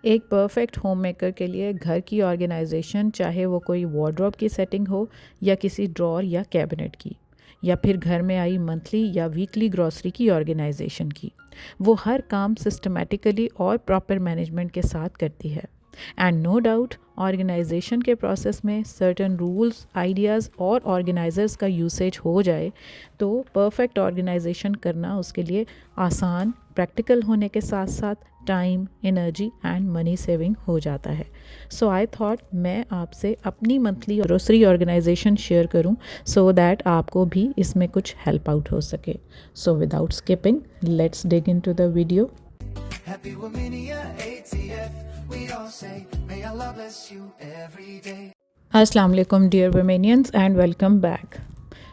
एक perfect home maker के लिए घर की ऑर्गेनाइजेशन, चाहे वो कोई वार्डरोब की सेटिंग हो या किसी ड्रॉर या कैबिनेट की, या फिर घर में आई मंथली या वीकली ग्रॉसरी की ऑर्गेनाइजेशन की, वो हर काम सिस्टमेटिकली और प्रॉपर मैनेजमेंट के साथ करती है। एंड नो डाउट ऑर्गेनाइजेशन के प्रोसेस में सर्टेन रूल्स, आइडियाज़ और ऑर्गेनाइजर्स का यूसेज हो जाए तो परफेक्ट ऑर्गेनाइजेशन करना उसके लिए आसान, प्रैक्टिकल होने के साथ साथ time, energy and money saving हो जाता है। सो आई थॉट मैं आपसे अपनी मंथली ग्रोसरी ऑर्गेनाइजेशन शेयर करूं सो दैट आपको भी इसमें कुछ हेल्प आउट हो सके। So without skipping, let's dig into the video. Happy women, yeah, ATF. We all say, may Allah bless you every day. अस्सलाम वालेकुम डियर वुमेनियंस एंड वेलकम बैक।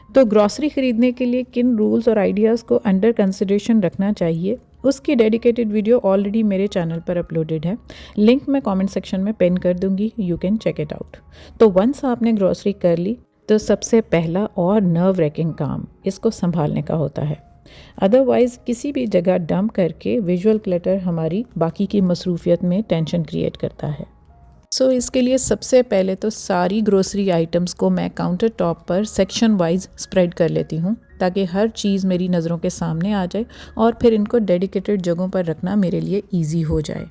तो ग्रॉसरी ख़रीदने के लिए किन रूल्स और आइडियाज़ को अंडर कंसिडरेशन रखना चाहिए, उसकी डेडिकेटेड वीडियो ऑलरेडी मेरे चैनल पर अपलोडेड है। लिंक मैं कमेंट सेक्शन में पिन कर दूंगी, you can check it out. तो वंस आपने ग्रॉसरी कर ली तो सबसे पहला और नर्व रेकिंग काम इसको संभालने का होता है। अदरवाइज़ किसी भी जगह डंप करके विजुअल क्लटर हमारी बाकी की मसरूफियत में टेंशन क्रिएट करता है। सो इसके लिए सबसे पहले तो सारी ग्रोसरी आइटम्स को मैं काउंटर टॉप पर सेक्शन वाइज स्प्रेड कर लेती हूँ ताकि हर चीज़ मेरी नज़रों के सामने आ जाए और फिर इनको डेडिकेटेड जगहों पर रखना मेरे लिए ईजी हो जाए।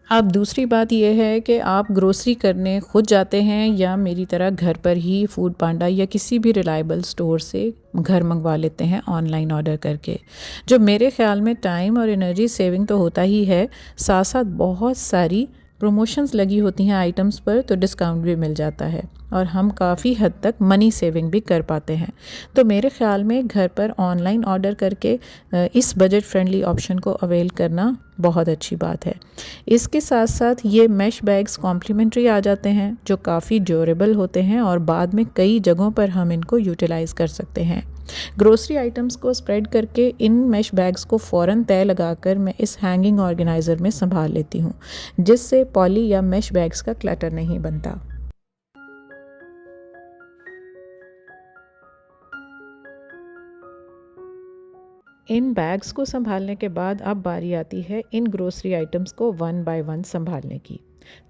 अब दूसरी बात यह है कि आप ग्रोसरी करने खुद जाते हैं या मेरी तरह घर पर ही फूड पांडा या किसी भी रिलायबल स्टोर से घर मंगवा लेते हैं ऑनलाइन ऑर्डर करके, जो मेरे ख्याल में टाइम और एनर्जी सेविंग तो होता ही है, साथ साथ बहुत सारी प्रमोशंस लगी होती हैं आइटम्स पर तो डिस्काउंट भी मिल जाता है और हम काफ़ी हद तक मनी सेविंग भी कर पाते हैं। तो मेरे ख्याल में घर पर ऑनलाइन ऑर्डर करके इस बजट फ्रेंडली ऑप्शन को अवेल करना बहुत अच्छी बात है। इसके साथ साथ ये मैश बैग्स कॉम्प्लीमेंट्री आ जाते हैं जो काफ़ी ड्यूरेबल होते हैं और बाद में कई जगहों पर हम इनको यूटिलाइज़ कर सकते हैं। ग्रोसरी आइटम्स को स्प्रेड करके इन मैश बैग्स को फ़ौरन तय लगाकर मैं इस हैंगिंग ऑर्गेनाइज़र में संभाल लेती हूँ, जिससे पॉली या मैश बैग्स का क्लटर नहीं बनता। इन बैग्स को संभालने के बाद अब बारी आती है इन ग्रोसरी आइटम्स को वन बाय वन संभालने की।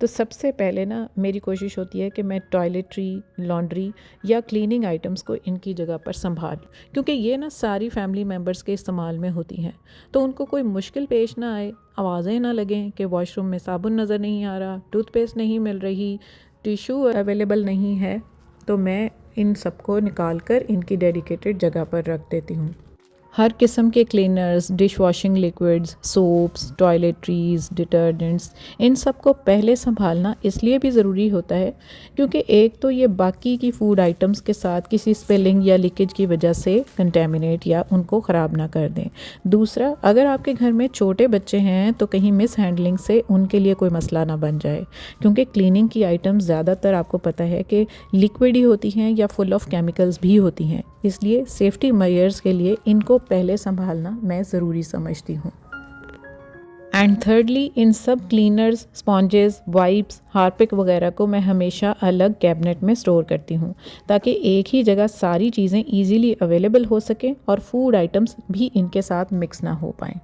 तो सबसे पहले ना मेरी कोशिश होती है कि मैं टॉयलेटरी, लॉन्ड्री या क्लीनिंग आइटम्स को इनकी जगह पर संभाल, क्योंकि ये ना सारी फैमिली मेम्बर्स के इस्तेमाल में होती हैं, तो उनको कोई मुश्किल पेश ना आए, आवाज़ें ना लगें कि वॉशरूम में साबुन नज़र नहीं आ रहा, टूथपेस्ट नहीं मिल रही, टिशू अवेलेबल नहीं है। तो मैं इन सबको निकाल कर इनकी डेडिकेटेड जगह पर रख देती हूँ। हर किस्म के cleaners, dish washing liquids, soaps, toiletries, detergents, इन सब को पहले संभालना इसलिए भी ज़रूरी होता है क्योंकि एक तो ये बाकी की फूड आइटम्स के साथ किसी स्पिलिंग या लीकेज की वजह से कंटेमिनेट या उनको ख़राब ना कर दें। दूसरा, अगर आपके घर में छोटे बच्चे हैं तो कहीं मिस हैंडलिंग से उनके लिए कोई मसला ना बन जाए, क्योंकि क्लीनिंग की आइटम्स ज़्यादातर आपको पता है कि लिक्विड ही होती हैं या फुल ऑफ केमिकल्स भी होती हैं, इसलिए सेफ्टी मेजर्स के लिए इनको पहले संभालना मैं ज़रूरी समझती हूँ। एंड थर्डली, इन सब क्लीनर्स, स्पॉन्जेस, वाइप्स, हार्पिक वगैरह को मैं हमेशा अलग कैबिनेट में स्टोर करती हूँ ताकि एक ही जगह सारी चीज़ें ईजीली अवेलेबल हो सकें और फूड आइटम्स भी इनके साथ मिक्स ना हो पाएँ।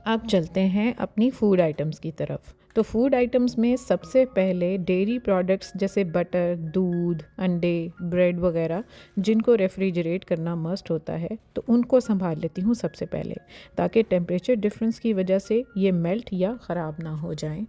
अब चलते हैं अपनी फूड आइटम्स की तरफ। तो फूड आइटम्स में सबसे पहले डेयरी प्रोडक्ट्स जैसे बटर, दूध, अंडे, ब्रेड वगैरह जिनको रेफ्रिजरेट करना मस्ट होता है, तो उनको संभाल लेती हूँ सबसे पहले, ताकि टेम्परेचर डिफरेंस की वजह से ये मेल्ट या ख़राब ना हो जाएं।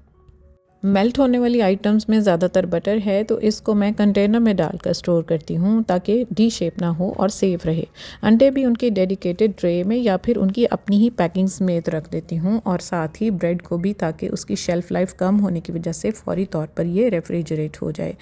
मेल्ट होने वाली आइटम्स में ज़्यादातर बटर है तो इसको मैं कंटेनर में डालकर स्टोर करती हूँ ताकि डी शेप ना हो और सेफ़ रहे। अंडे भी उनकी डेडिकेटेड ट्रे में या फिर उनकी अपनी ही पैकिंग समेत रख देती हूँ और साथ ही ब्रेड को भी, ताकि उसकी शेल्फ़ लाइफ कम होने की वजह से फौरी तौर पर ये रेफ्रिजरेट हो जाए।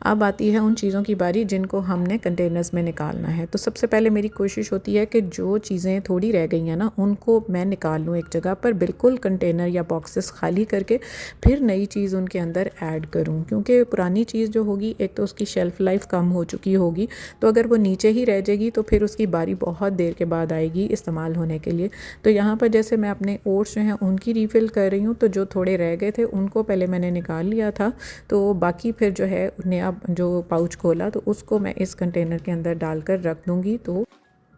अब आती है उन चीज़ों की बारी जिनको हमने कंटेनर्स में निकालना है। तो सबसे पहले मेरी कोशिश होती है कि जो चीज़ें थोड़ी रह गई हैं ना, उनको मैं निकाल लूँ एक जगह पर, बिल्कुल कंटेनर या बॉक्सेस खाली करके फिर नई चीज़ उनके अंदर ऐड करूं, क्योंकि पुरानी चीज़ जो होगी एक तो उसकी शेल्फ़ लाइफ कम हो चुकी होगी, तो अगर वो नीचे ही रह जाएगी तो फिर उसकी बारी बहुत देर के बाद आएगी इस्तेमाल होने के लिए। तो यहाँ पर जैसे मैं अपने ओट्स जो हैं उनकी रीफ़िल कर रही हूँ, तो जो थोड़े रह गए थे उनको पहले मैंने निकाल लिया था, तो बाकी फिर जो है नया जो पाउच खोला तो उसको मैं इस कंटेनर के अंदर डालकर रख दूँगी। तो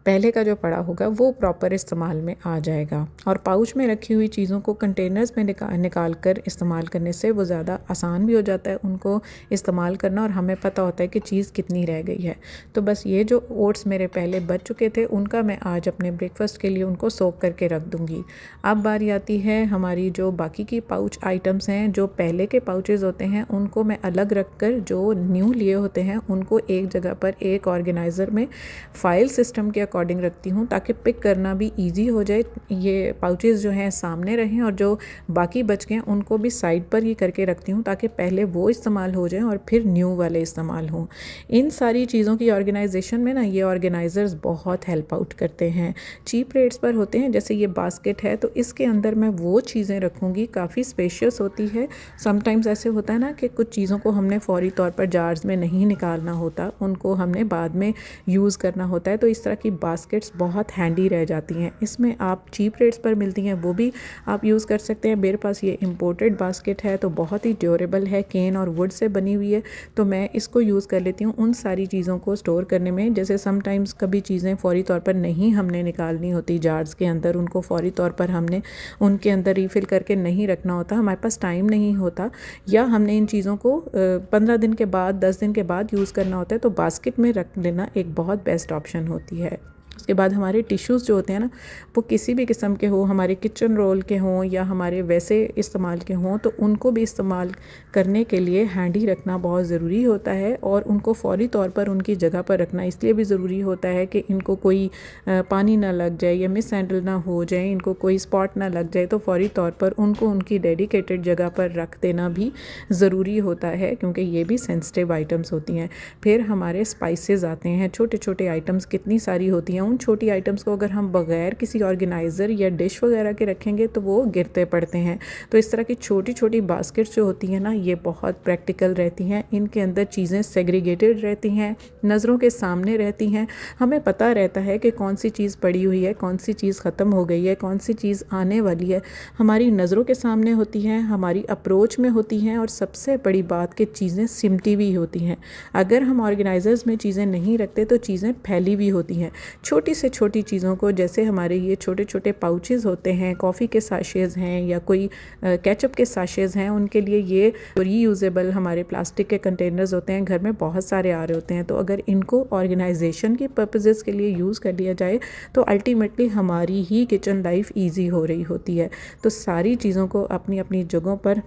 पहले का जो पड़ा होगा वो प्रॉपर इस्तेमाल में आ जाएगा। और पाउच में रखी हुई चीज़ों को कंटेनर्स में निकाल कर इस्तेमाल करने से वो ज़्यादा आसान भी हो जाता है उनको इस्तेमाल करना, और हमें पता होता है कि चीज़ कितनी रह गई है। तो बस ये जो ओट्स मेरे पहले बच चुके थे उनका मैं आज अपने ब्रेकफास्ट के लिए उनको सोक करके रख दूँगी। अब बारी आती है हमारी जो बाकी की पाउच आइटम्स हैं, जो पहले के पाउचेज़ होते हैं उनको मैं अलग रख कर जो न्यू लिए होते हैं उनको एक जगह पर एक ऑर्गेनाइज़र में फाइल सिस्टम के अकॉर्डिंग रखती हूँ ताकि पिक करना भी ईजी हो जाए। ये पाउचेस जो हैं सामने रहें और जो बाकी बच गए उनको भी साइड पर ही करके रखती हूँ ताकि पहले वो इस्तेमाल हो जाएं और फिर न्यू वाले इस्तेमाल हों। इन सारी चीज़ों की ऑर्गेनाइजेशन में ना ये ऑर्गेनाइज़र्स बहुत हेल्प आउट करते हैं। चीप रेट्स पर होते हैं, जैसे ये बास्केट है तो इसके अंदर मैं वो चीज़ें रखूँगी, काफ़ी स्पेशियस होती है। समटाइम्स ऐसे होता है ना कि कुछ चीज़ों को हमने फौरी तौर पर जार्स में नहीं निकालना होता, उनको हमने बाद में यूज़ करना होता है, तो इस तरह की बास्केट्स बहुत हैंडी रह जाती हैं। इसमें आप चीप रेट्स पर मिलती हैं वो भी आप यूज़ कर सकते हैं। मेरे पास ये इम्पोर्टेड बास्केट है तो बहुत ही ड्यूरेबल है, केन और वुड से बनी हुई है, तो मैं इसको यूज़ कर लेती हूँ उन सारी चीज़ों को स्टोर करने में। जैसे समटाइम्स कभी चीज़ें फौरी तौर पर नहीं हमने निकालनी होती जार्स के अंदर, उनको फौरी तौर पर हमने उनके अंदर रीफ़िल करके नहीं रखना होता, हमारे पास टाइम नहीं होता, या हमने इन चीज़ों को 15 दिन के बाद 10 दिन के बाद यूज़ करना होता है, तो बास्केट में रख लेना एक बहुत बेस्ट ऑप्शन होती है। उसके बाद हमारे टिश्यूज़ जो होते हैं ना, वो किसी भी किस्म के हो, हमारे किचन रोल के हों या हमारे वैसे इस्तेमाल के हों, तो उनको भी इस्तेमाल करने के लिए हैंडी रखना बहुत ज़रूरी होता है। और उनको फौरी तौर पर उनकी जगह पर रखना इसलिए भी ज़रूरी होता है कि इनको कोई पानी ना लग जाए या मिस हैंडल ना हो जाए, इनको कोई स्पॉट ना लग जाए, तो फौरी तौर पर उनको उनकी डेडिकेटेड जगह पर रख देना भी ज़रूरी होता है, क्योंकि ये भी सेंसिटिव आइटम्स होती हैं। फिर हमारे स्पाइसेस आते हैं, छोटे छोटे आइटम्स कितनी सारी होती हैं, उन छोटी आइटम्स को अगर हम बग़ैर किसी ऑर्गेनाइज़र या डिश वगैरह के रखेंगे तो वो गिरते पड़ते हैं। तो इस तरह की छोटी छोटी बास्केट्स जो होती हैं ना, ये बहुत प्रैक्टिकल रहती हैं। इनके अंदर चीज़ें सेग्रीगेटेड रहती हैं, नज़रों के सामने रहती हैं, हमें पता रहता है कि कौन सी चीज़ पड़ी हुई है, कौन सी चीज़ ख़त्म हो गई है, कौन सी चीज़ आने वाली है, हमारी नज़रों के सामने होती हैं, हमारी अप्रोच में होती हैं, और सबसे बड़ी बात कि चीज़ें सिमटी हुई होती हैं। अगर हम ऑर्गेनाइज़र्स में चीज़ें नहीं रखते तो चीज़ें फैली हुई होती हैं। छोटी से छोटी चीज़ों को, जैसे हमारे ये छोटे छोटे पाउचेज़ होते हैं, कॉफ़ी के साशेज़ हैं या कोई केचप के साशेज़ हैं, उनके लिए ये रीयूजेबल हमारे प्लास्टिक के कंटेनर्स होते हैं, घर में बहुत सारे आ रहे होते हैं। तो अगर इनको ऑर्गेनाइजेशन की पर्पसेस के लिए यूज़ कर लिया जाए तो अल्टीमेटली हमारी ही किचन लाइफ ईजी हो रही होती है। तो सारी चीज़ों को अपनी अपनी जगहों पर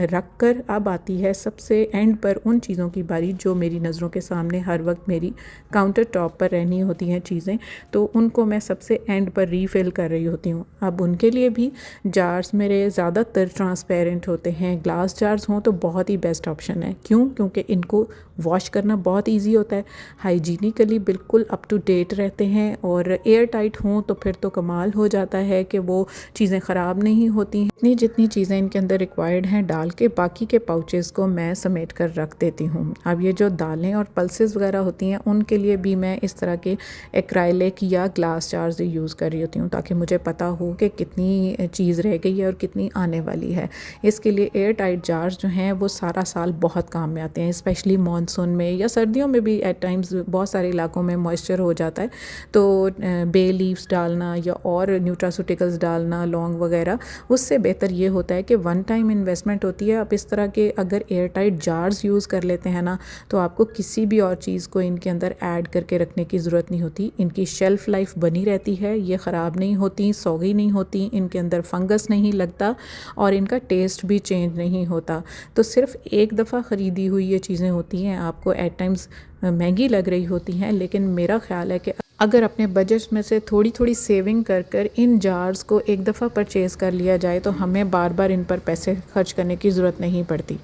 रख कर अब आती है सबसे एंड पर उन चीज़ों की बारी जो मेरी नज़रों के सामने हर वक्त मेरी काउंटर टॉप पर रहनी होती हैं चीज़ें, तो उनको मैं सबसे एंड पर रीफ़िल कर रही होती हूँ। अब उनके लिए भी जार्स मेरे ज़्यादातर ट्रांसपेरेंट होते हैं, ग्लास जार्स हों तो बहुत ही बेस्ट ऑप्शन है। क्यों? क्योंकि इनको वॉश करना बहुत इजी होता है, हाइजीनिकली बिल्कुल अप टू डेट रहते हैं, और एयर टाइट हों तो फिर तो कमाल हो जाता है कि वो चीज़ें ख़राब नहीं होती हैं। इतनी जितनी चीज़ें इनके अंदर रिक्वायर्ड हैं डाल के बाकी के पाउचेज़ को मैं समेट कर रख देती हूँ। अब ये जो दालें और पल्सेस वगैरह होती हैं उनके लिए भी मैं इस तरह के एक्राइलिक या ग्लास जार्स यूज़ कर रही होती हूँ, ताकि मुझे पता हो कि कितनी चीज़ रह गई है और कितनी आने वाली है। इसके लिए एयर टाइट जार्स जो हैं वो सारा साल बहुत काम में आते हैं, स्पेशली मानसून में या सर्दियों में भी एट टाइम्स बहुत सारे इलाकों में मॉइस्चर हो जाता है, तो बे लीव्स डालना या और न्यूट्रास्यूटिकल्स डालना, लौंग वगैरह, उससे बेहतर ये होता है कि वन टाइम इन्वेस्टमेंट होती है। आप इस तरह के अगर एयर टाइट जार्स यूज़ कर लेते हैं ना, तो आपको किसी भी और चीज़ को इनके अंदर ऐड करके रखने की ज़रूरत नहीं होती। इनकी शेल्फ़ लाइफ बनी रहती है, ये ख़राब नहीं होती, सौगी नहीं होती, इनके अंदर फंगस नहीं लगता और इनका टेस्ट भी चेंज नहीं होता। तो सिर्फ एक दफ़ा ख़रीदी हुई ये चीज़ें होती हैं, आपको एट टाइम्स महंगी लग रही होती हैं, लेकिन मेरा ख़्याल है कि अगर अपने बजट में से थोड़ी थोड़ी सेविंग कर कर इन जार्स को एक दफ़ा परचेज़ कर लिया जाए तो हमें बार बार इन पर पैसे खर्च करने की ज़रूरत नहीं पड़ती।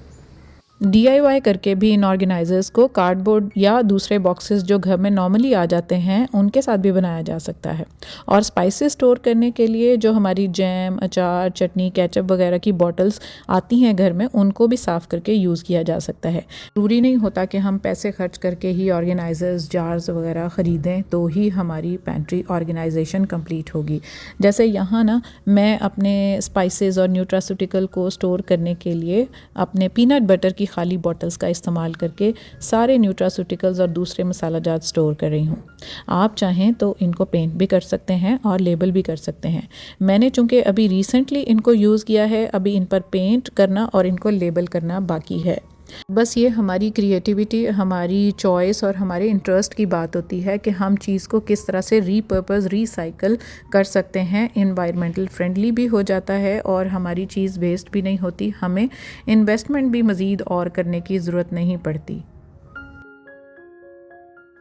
DIY करके भी इन ऑर्गेनाइज़र्स को कार्डबोर्ड या दूसरे बॉक्सेस जो घर में नॉर्मली आ जाते हैं उनके साथ भी बनाया जा सकता है। और स्पाइसेस स्टोर करने के लिए जो हमारी जैम, अचार, चटनी, केचप वगैरह की बॉटल्स आती हैं घर में, उनको भी साफ़ करके यूज़ किया जा सकता है। ज़रूरी नहीं होता कि हम पैसे खर्च करके ही ऑर्गेनाइज़र्स, जार्स वगैरह ख़रीदें तो ही हमारी पेंट्री ऑर्गेनाइजेशन कंप्लीट होगी। जैसे यहाँ ना मैं अपने स्पाइसेस और न्यूट्रास्यूटिकल को स्टोर करने के लिए अपने पीनट बटर की खाली बॉटल्स का इस्तेमाल करके सारे न्यूट्रास्यूटिकल्स और दूसरे मसाला जात स्टोर कर रही हूँ। आप चाहें तो इनको पेंट भी कर सकते हैं और लेबल भी कर सकते हैं। मैंने चूँकि अभी रिसेंटली इनको यूज़ किया है, अभी इन पर पेंट करना और इनको लेबल करना बाकी है। बस ये हमारी क्रिएटिविटी, हमारी चॉइस और हमारे इंटरेस्ट की बात होती है कि हम चीज़ को किस तरह से रीपर्पज़, रीसाइकल कर सकते हैं। इन्वायरमेंटल फ्रेंडली भी हो जाता है और हमारी चीज़ वेस्ट भी नहीं होती। हमें इन्वेस्टमेंट भी मज़ीद और करने की ज़रूरत नहीं पड़ती।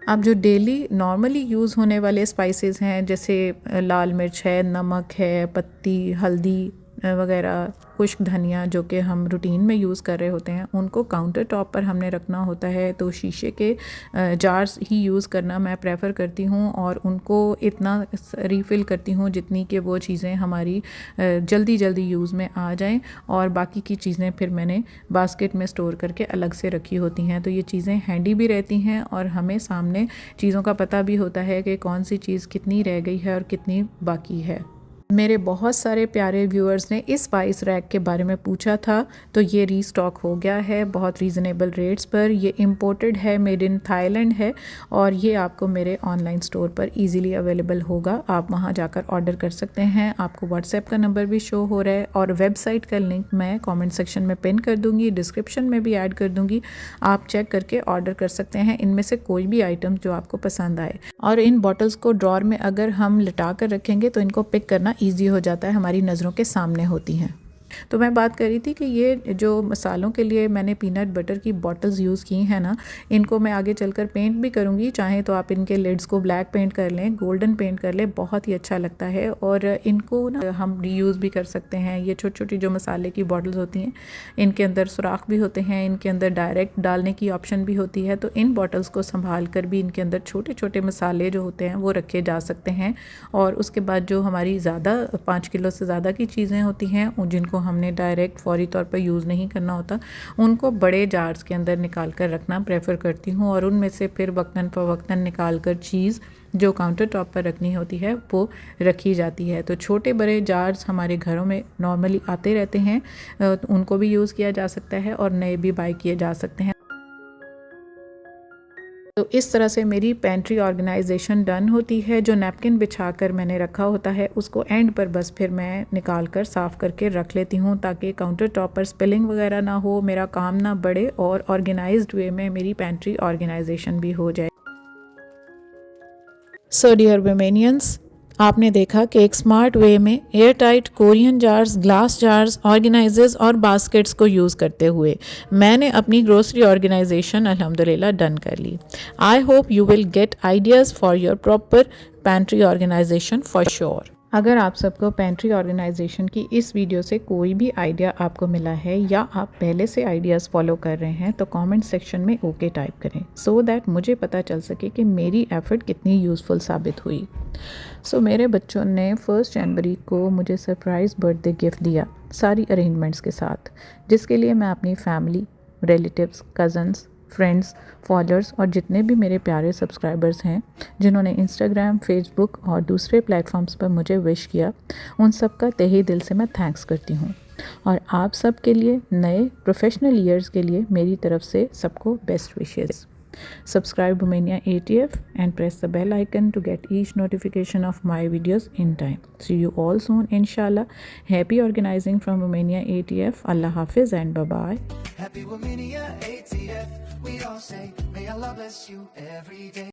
अब जो डेली नॉर्मली यूज़ होने वाले स्पाइसेस हैं, जैसे लाल मिर्च है, नमक है, पत्ती, हल्दी वगैरह, खुश्क धनिया, जो कि हम रूटीन में यूज़ कर रहे होते हैं, उनको काउंटर टॉप पर हमने रखना होता है। तो शीशे के जार्स ही यूज़ करना मैं प्रेफर करती हूँ और उनको इतना रीफ़िल करती हूँ जितनी कि वो चीज़ें हमारी जल्दी जल्दी यूज़ में आ जाएं, और बाकी की चीज़ें फिर मैंने बास्केट में स्टोर करके अलग से रखी होती हैं। तो ये चीज़ें हैंडी भी रहती हैं और हमें सामने चीज़ों का पता भी होता है कि कौन सी चीज़ कितनी रह गई है और कितनी बाकी है। मेरे बहुत सारे प्यारे व्यूअर्स ने इस स्पाइस रैक के बारे में पूछा था, तो ये रीस्टॉक हो गया है बहुत रीज़नेबल रेट्स पर। ये इंपोर्टेड है, मेड इन थाईलैंड है और ये आपको मेरे ऑनलाइन स्टोर पर इजीली अवेलेबल होगा। आप वहाँ जाकर ऑर्डर कर सकते हैं। आपको व्हाट्सएप का नंबर भी शो हो रहा है और वेबसाइट का लिंक मैं कमेंट सेक्शन में पिन कर दूँगी, डिस्क्रिप्शन में भी ऐड कर दूँगी। आप चेक करके ऑर्डर कर सकते हैं इनमें से कोई भी आइटम जो आपको पसंद आए। और इन बॉटल्स को ड्रॉर में अगर हम लिटा कर रखेंगे तो इनको पिक करना ईजी हो जाता है, हमारी नज़रों के सामने होती हैं। तो मैं बात कर रही थी कि ये जो मसालों के लिए मैंने पीनट बटर की बॉटल्स यूज़ की हैं ना, इनको मैं आगे चलकर पेंट भी करूँगी। चाहे तो आप इनके लिड्स को ब्लैक पेंट कर लें, गोल्डन पेंट कर लें, बहुत ही अच्छा लगता है। और इनको ना हम रीयूज़ भी कर सकते हैं। ये छोटी छोटी जो मसाले की बॉटल्स होती हैं, इनके अंदर सुराख भी होते हैं, इनके अंदर डायरेक्ट डालने की ऑप्शन भी होती है। तो इन बॉटल्स को संभाल कर भी इनके अंदर छोटे छोटे मसाले जो होते हैं वो रखे जा सकते हैं। और उसके बाद जो हमारी ज़्यादा 5 किलो से ज़्यादा की चीज़ें होती हैं, जिनको हमने डायरेक्ट फौरी तौर पर यूज़ नहीं करना होता, उनको बड़े जार्स के अंदर निकाल कर रखना प्रेफर करती हूँ। और उनमें से फिर वक्तन फ़वक्तन निकाल कर चीज़ जो काउंटर टॉप पर रखनी होती है वो रखी जाती है। तो छोटे बड़े जार्स हमारे घरों में नॉर्मली आते रहते हैं, उनको भी यूज़ किया जा सकता है और नए भी बाय किए जा सकते हैं। तो इस तरह से मेरी पेंट्री ऑर्गेनाइजेशन डन होती है। जो नैपकिन बिछाकर मैंने रखा होता है उसको एंड पर बस फिर मैं निकाल कर साफ़ करके रख लेती हूँ, ताकि काउंटर टॉप पर स्पिलिंग वगैरह ना हो, मेरा काम ना बढ़े और ऑर्गेनाइज्ड वे में मेरी पेंट्री ऑर्गेनाइजेशन भी हो जाए। सो डियर वुमेनियंस, आपने देखा कि एक स्मार्ट वे में air tight Korean jars, glass jars, organisers और बास्केट्स को यूज़ करते हुए मैंने अपनी ग्रोसरी ऑर्गेनाइजेशन अल्हम्दुलिल्लाह डन कर ली। I hope you will get ideas for your proper pantry organisation for sure. अगर आप सबको पेंट्री ऑर्गेनाइजेशन की इस वीडियो से कोई भी आइडिया आपको मिला है या आप पहले से आइडियाज़ फॉलो कर रहे हैं, तो कमेंट सेक्शन में ओके टाइप करें, सो दैट मुझे पता चल सके कि मेरी एफर्ट कितनी यूज़फुल साबित हुई। सो मेरे बच्चों ने 1 जनवरी को मुझे सरप्राइज़ बर्थडे गिफ्ट दिया सारी अरेंजमेंट्स के साथ, जिसके लिए मैं अपनी family, relatives, cousins, friends, followers और जितने भी मेरे प्यारे सब्सक्राइबर्स हैं जिन्होंने इंस्टाग्राम, फेसबुक और दूसरे प्लेटफॉर्म्स पर मुझे विश किया, उन सब का तहे दिल से मैं थैंक्स करती हूँ। और आप सब के लिए नए प्रोफेशनल ईयर्स के लिए मेरी तरफ से सबको best wishes. Subscribe Romania ATF and press the bell icon to get each notification of my videos in time. See you all soon, inshallah. Happy organizing from Romania ATF. Allah Hafiz and bye-bye. Happy Romania ATF, we all say, may Allah bless you every day.